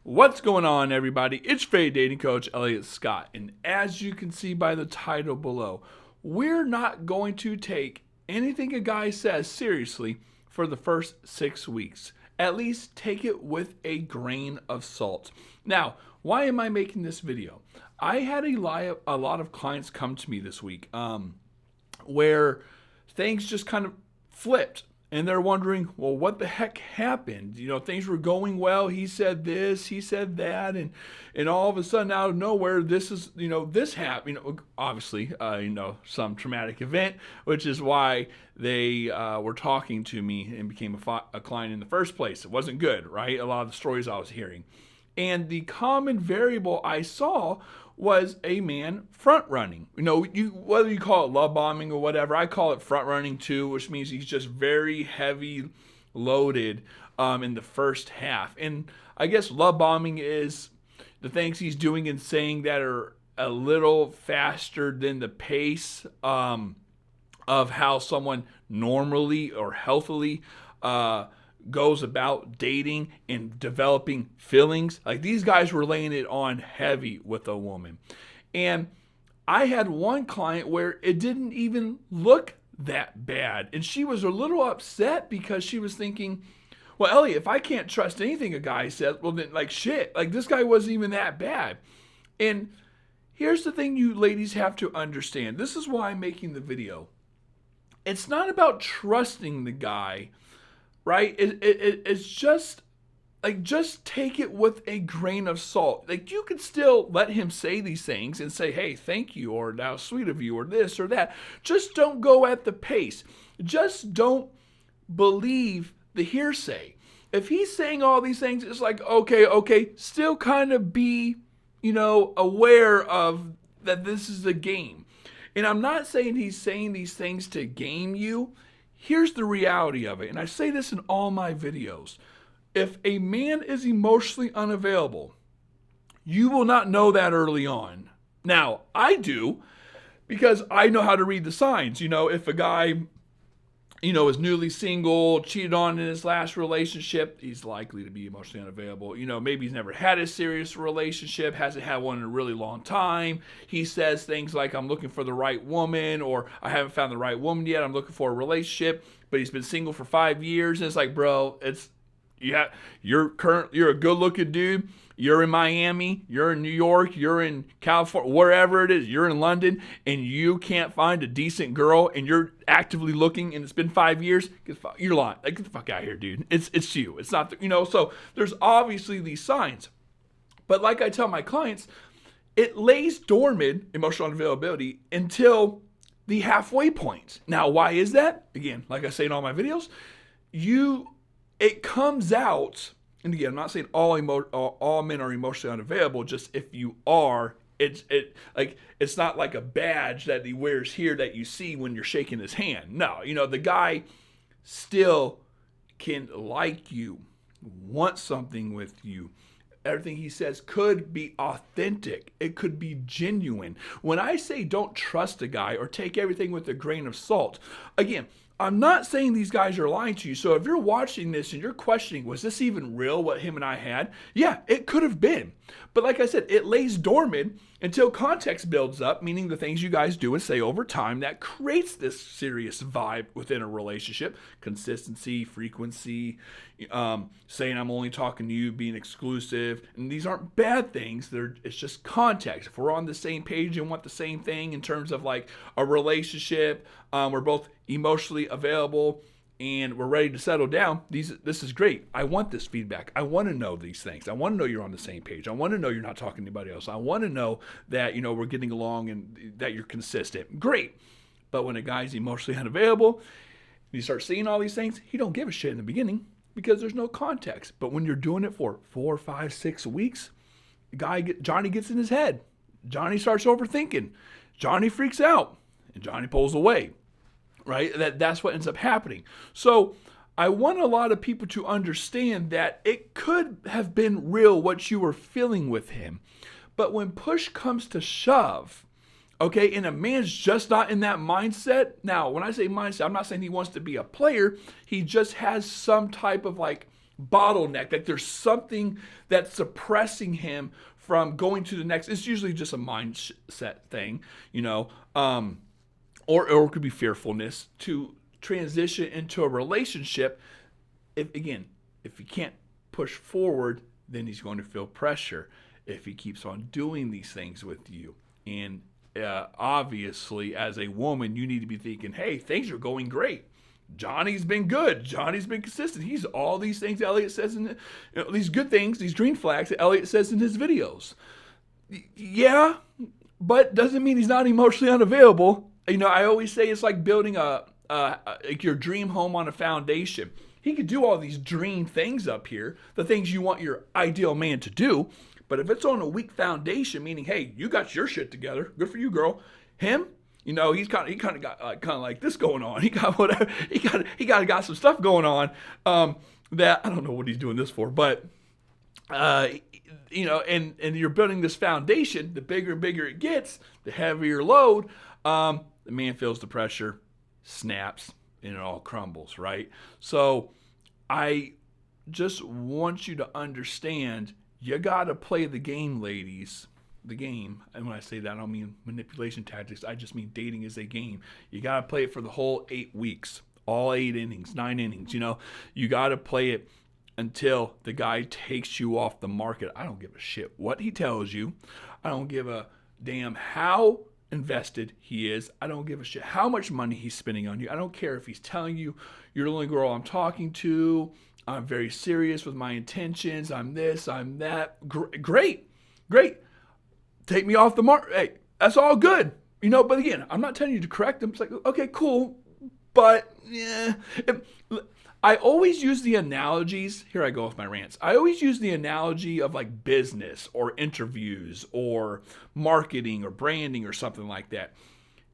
What's going on, everybody? It's Fade Dating Coach Elliot Scott, and as you can see by the title below, we're not going to take anything a guy says seriously for the first 6 weeks. At least take it with a grain of salt. Now, why am I making this video? I had a lot of clients come to me this week where things just kind of flipped. And they're wondering, well, what the heck happened? You know, things were going well. He said this, he said that, and all of a sudden, out of nowhere, this happened. Obviously, some traumatic event, which is why they were talking to me and became a client in the first place. It wasn't good, right? A lot of the stories I was hearing. And the common variable I saw was a man front running. Whether you call it love bombing or whatever, I call it front running too, which means he's just very heavy loaded in the first half. And I guess love bombing is the things he's doing and saying that are a little faster than the pace of how someone normally or healthily goes about dating and developing feelings. Like, these guys were laying it on heavy with a woman. And I had one client where it didn't even look that bad. And she was a little upset because she was thinking, well, Elliot, if I can't trust anything a guy says, well, then, shit, this guy wasn't even that bad. And here's the thing you ladies have to understand. This is why I'm making the video. It's not about trusting the guy, right? It's just take it with a grain of salt. You could still let him say these things and say, hey, thank you, or how sweet of you, or this or that. Just don't go at the pace. Just don't believe the hearsay. If he's saying all these things, it's like, okay, still kind of be, aware of that this is a game. And I'm not saying he's saying these things to game you. Here's the reality of it, and I say this in all my videos. If a man is emotionally unavailable, you will not know that early on. Now, I do, because I know how to read the signs. If a guy, is newly single, cheated on in his last relationship, he's likely to be emotionally unavailable. Maybe he's never had a serious relationship, hasn't had one in a really long time. He says things like, I'm looking for the right woman, or I haven't found the right woman yet, I'm looking for a relationship, but he's been single for 5 years. And it's like, bro, you're a good looking dude. You're in Miami, you're in New York, you're in California, wherever it is, you're in London, and you can't find a decent girl, and you're actively looking, and it's been 5 years, you're lying. Get the fuck out of here, dude. It's you. It's not, so there's obviously these signs. But like I tell my clients, it lays dormant, emotional unavailability, until the halfway point. Now, why is that? Again, like I say in all my videos, it comes out. And again, I'm not saying all men are emotionally unavailable. Just if you are, it's not like a badge that he wears here that you see when you're shaking his hand. No, the guy still can like you, want something with you. Everything he says could be authentic. It could be genuine. When I say don't trust a guy or take everything with a grain of salt, again, I'm not saying these guys are lying to you. So if you're watching this and you're questioning, was this even real, what him and I had? Yeah, it could have been. But like I said, it lays dormant until context builds up, meaning the things you guys do and say over time that creates this serious vibe within a relationship. Consistency, frequency, saying I'm only talking to you, being exclusive. And these aren't bad things. It's just context. If we're on the same page and want the same thing in terms of like a relationship, we're both emotionally available, and we're ready to settle down, this is great. I want this feedback. I want to know these things. I want to know you're on the same page. I want to know you're not talking to anybody else. I want to know that, we're getting along and that you're consistent. Great. But when a guy's emotionally unavailable, you start seeing all these things, he don't give a shit in the beginning because there's no context. But when you're doing it for 4, 5, 6 weeks, Johnny gets in his head. Johnny starts overthinking. Johnny freaks out, and Johnny pulls away. Right? That's what ends up happening. So I want a lot of people to understand that it could have been real what you were feeling with him. But when push comes to shove, okay, and a man's just not in that mindset. Now, when I say mindset, I'm not saying he wants to be a player. He just has some type of bottleneck, like there's something that's suppressing him from going to the next. It's usually just a mindset thing, or it could be fearfulness to transition into a relationship. If he can't push forward, then he's going to feel pressure if he keeps on doing these things with you. And obviously, as a woman, you need to be thinking, hey, things are going great. Johnny's been good. Johnny's been consistent. He's all these things Elliot says these good things, these green flags that Elliot says in his videos. Yeah, but doesn't mean he's not emotionally unavailable. I always say it's like building like your dream home on a foundation. He could do all these dream things up here, the things you want your ideal man to do. But if it's on a weak foundation, meaning, hey, you got your shit together, good for you, girl. Him, he kind of got like this going on. He got whatever. He got some stuff going on that I don't know what he's doing this for, but and you're building this foundation. The bigger and bigger it gets, the heavier load. The man feels the pressure, snaps, and it all crumbles, right? So I just want you to understand, you got to play the game, ladies. The game. And when I say that, I don't mean manipulation tactics. I just mean dating is a game. You got to play it for the whole 8 weeks, all 8 innings, 9 innings. You got to play it until the guy takes you off the market. I don't give a shit what he tells you. I don't give a damn how invested he is. I don't give a shit how much money he's spending on you. I don't care if he's telling you, you're the only girl I'm talking to. I'm very serious with my intentions. I'm this, I'm that. Great. Take me off the mark. Hey, that's all good. But again, I'm not telling you to correct him. It's like, okay, cool. But yeah. I always use the analogies. Here I go with my rants. I always use the analogy of like business or interviews or marketing or branding or something like that.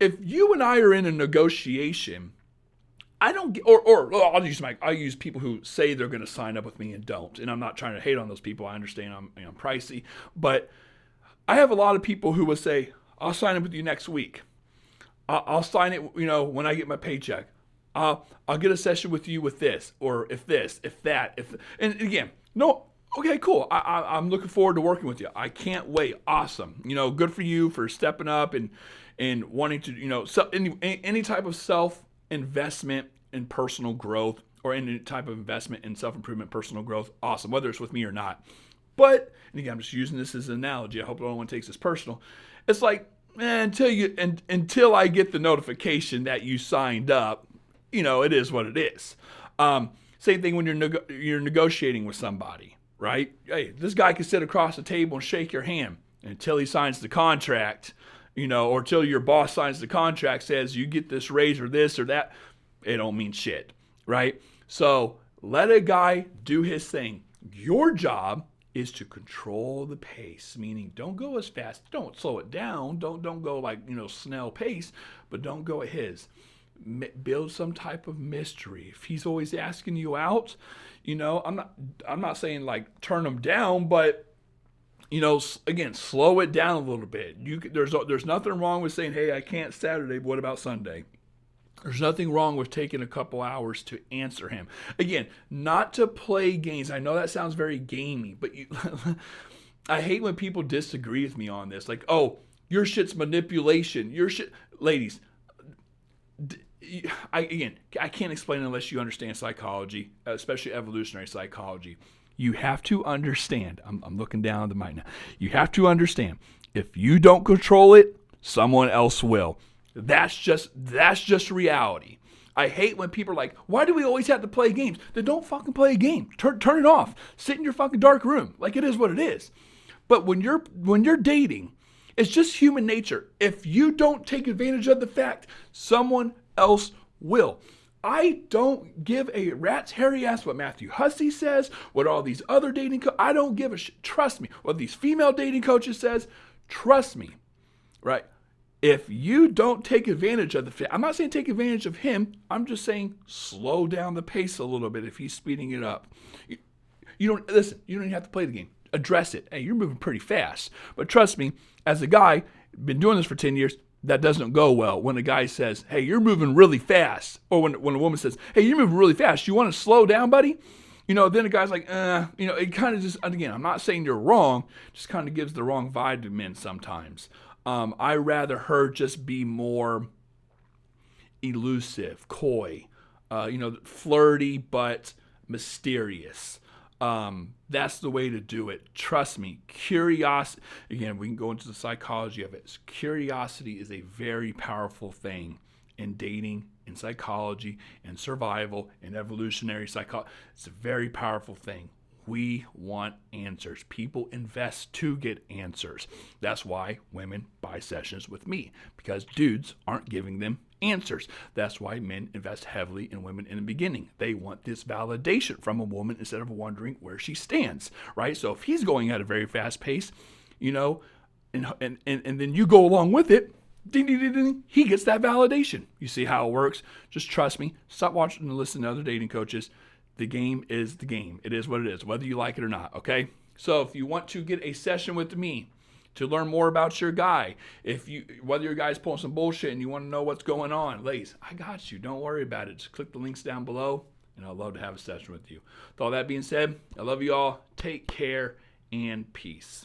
If you and I are in a negotiation, I don't, or I use people who say they're going to sign up with me and don't. And I'm not trying to hate on those people. I understand I'm pricey, but I have a lot of people who will say, I'll sign up with you next week. I'll sign it, when I get my paycheck. I'll get a session with you with this, or if that. And again, no, okay, cool. I'm looking forward to working with you. I can't wait. Awesome. Good for you for stepping up and wanting to, any type of self-investment in personal growth or any type of investment in self-improvement, personal growth. Awesome. Whether it's with me or not. But, and again, I'm just using this as an analogy. I hope no one takes this personal. It's like, until I get the notification that you signed up, it is what it is. Same thing when you're negotiating with somebody, right? Hey, this guy can sit across the table and shake your hand until he signs the contract, or until your boss signs the contract, says you get this raise or this or that. It don't mean shit, right? So let a guy do his thing. Your job is to control the pace, meaning don't go as fast, don't slow it down, don't go like, snail pace, but don't go at his. Build some type of mystery. If he's always asking you out, I'm not saying like turn him down, but again, slow it down a little bit. There's nothing wrong with saying, hey, I can't Saturday, but what about Sunday? There's nothing wrong with taking a couple hours to answer him. Again, not to play games. I know that sounds very gamey, but I hate when people disagree with me on this. Like, oh, your shit's manipulation. Your shit, ladies. I can't explain it unless you understand psychology, especially evolutionary psychology. You have to understand. I'm looking down at the mic now. You have to understand. If you don't control it, someone else will. That's just reality. I hate when people are like, why do we always have to play games? Then don't fucking play a game. Turn it off. Sit in your fucking dark room. Like, it is what it is. But when you're dating, it's just human nature. If you don't take advantage of the fact, someone else will. I don't give a rat's hairy ass what Matthew Hussey says, what all these other dating I don't give a shit. Trust me. What these female dating coaches says, trust me. Right? If you don't take advantage of the fact, I'm not saying take advantage of him. I'm just saying slow down the pace a little bit if he's speeding it up. You don't even have to play the game. Address it. Hey, you're moving pretty fast. But trust me, as a guy, been doing this for 10 years, that doesn't go well. When a guy says, hey, you're moving really fast. Or when a woman says, hey, you're moving really fast. You want to slow down, buddy? then a guy's like, it kind of just, again, I'm not saying you're wrong, just kind of gives the wrong vibe to men sometimes. I rather her just be more elusive, coy, flirty, but mysterious. That's the way to do it. Trust me. Curiosity, again, we can go into the psychology of it. Curiosity is a very powerful thing in dating, in psychology, in survival, in evolutionary psychology. It's a very powerful thing. We want answers. People invest to get answers. That's why women buy sessions with me, because dudes aren't giving them answers. That's why men invest heavily in women in the beginning. They want this validation from a woman instead of wondering where she stands, right? So if he's going at a very fast pace, and then you go along with it, ding, ding, ding, ding, he gets that validation. You see how it works? Just trust me. Stop watching and listen to other dating coaches. The game is the game. It is what it is, whether you like it or not, okay? So if you want to get a session with me to learn more about your guy, whether your guy's pulling some bullshit and you want to know what's going on, ladies, I got you. Don't worry about it. Just click the links down below, and I'd love to have a session with you. With all that being said, I love you all. Take care and peace.